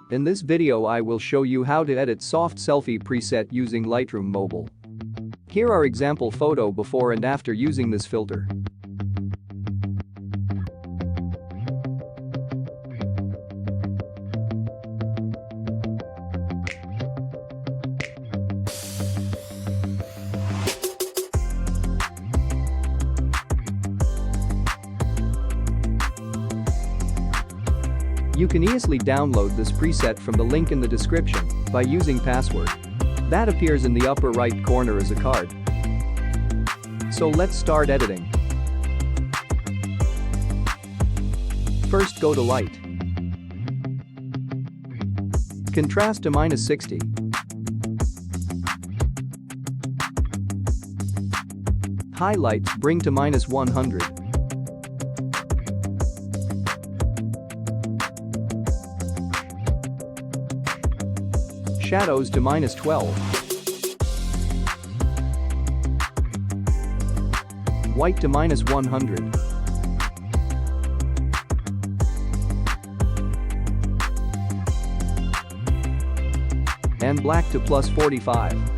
In this video I will show you how to edit Soft Selfie preset using Lightroom Mobile. Here are example photo before and after using this filter. You can easily download this preset from the link in the description by using password that appears in the upper right corner as a card. So let's start editing. First go to Light. Contrast to -60. Highlights bring to -100. Shadows to -12. White to -100. And black to +45.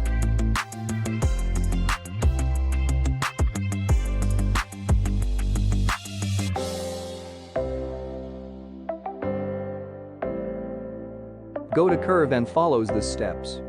Go to curve and follows the steps.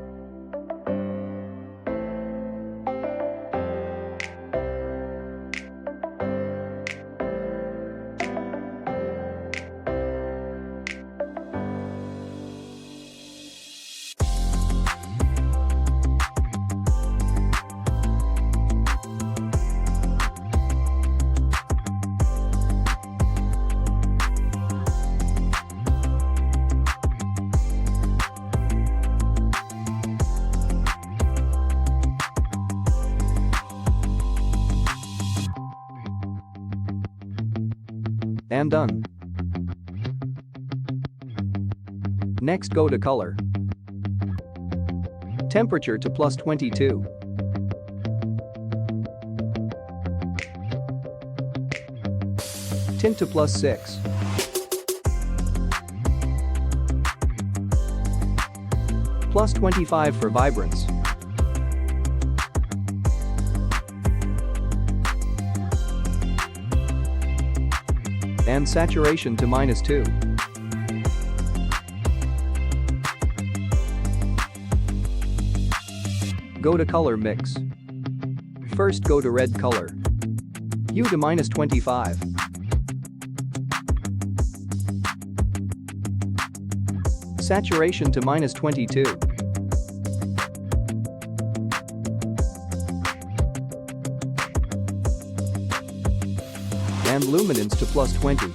And done. Next go to color. Temperature to +22. Tint to +6. +25 for vibrance. And saturation to -2. Go to color mix. First go to red color. Hue to -25. Saturation to -22. And luminance to +20.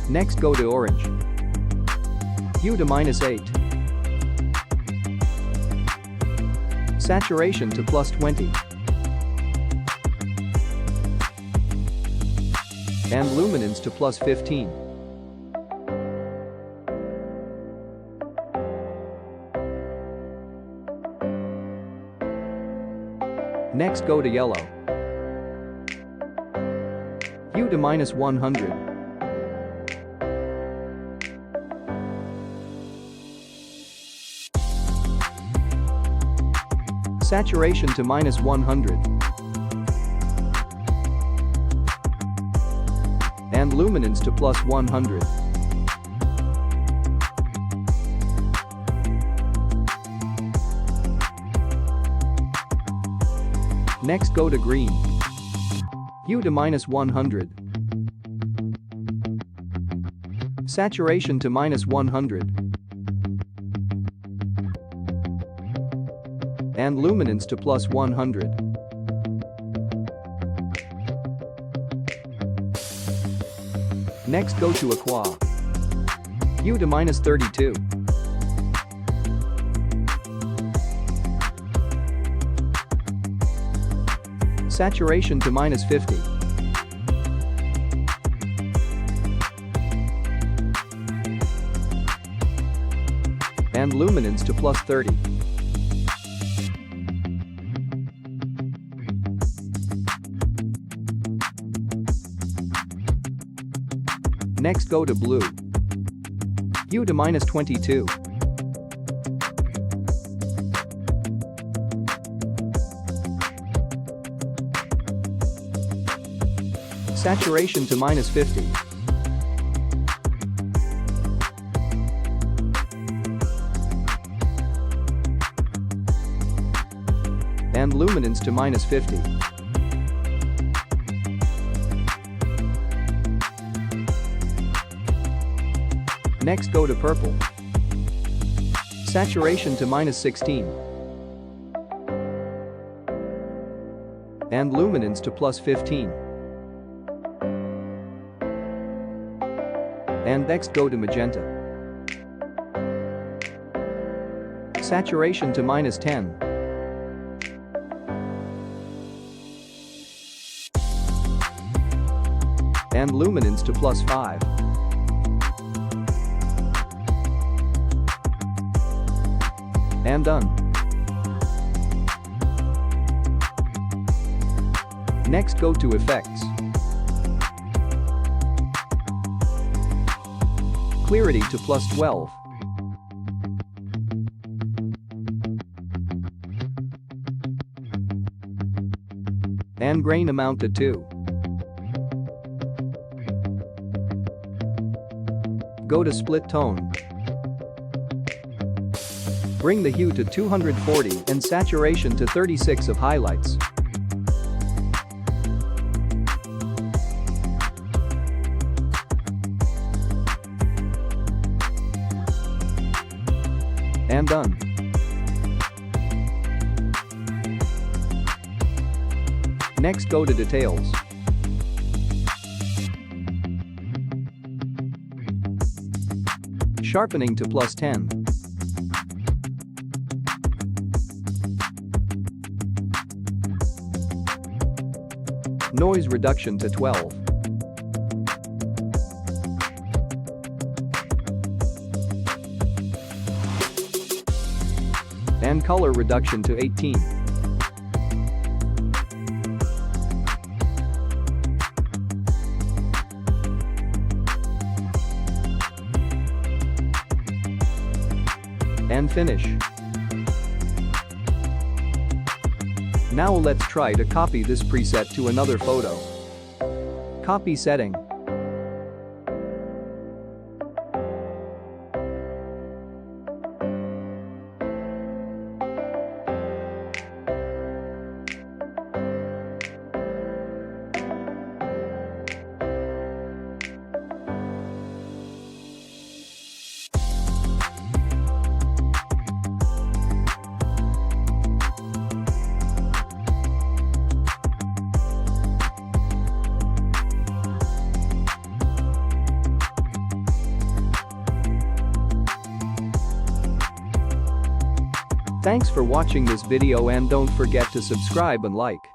Next go to orange. Hue to -8. Saturation to +20. And luminance to +15. Next go to yellow. Hue to -100. Saturation to -100. And luminance to +100. Next go to green. Hue to -100. Saturation to -100. And luminance to +100. Next go to aqua. Hue to -32. Saturation to -50. And luminance to +30. Next go to blue. Hue to -22. Saturation to -50. And luminance to -50. Next go to purple. Saturation to -16. And luminance to +15. And next go to magenta. Saturation to -10. And luminance to +5. And done. Next go to effects. Clarity to +12. And grain amount to 2. Go to split tone. Bring the hue to 240 and saturation to 36 of highlights. And done. Next go to details. Sharpening to +10. Noise reduction to 12. And color reduction to 18. And finish. Now let's try to copy this preset to another photo. Copy setting. Thanks for watching this video and don't forget to subscribe and like.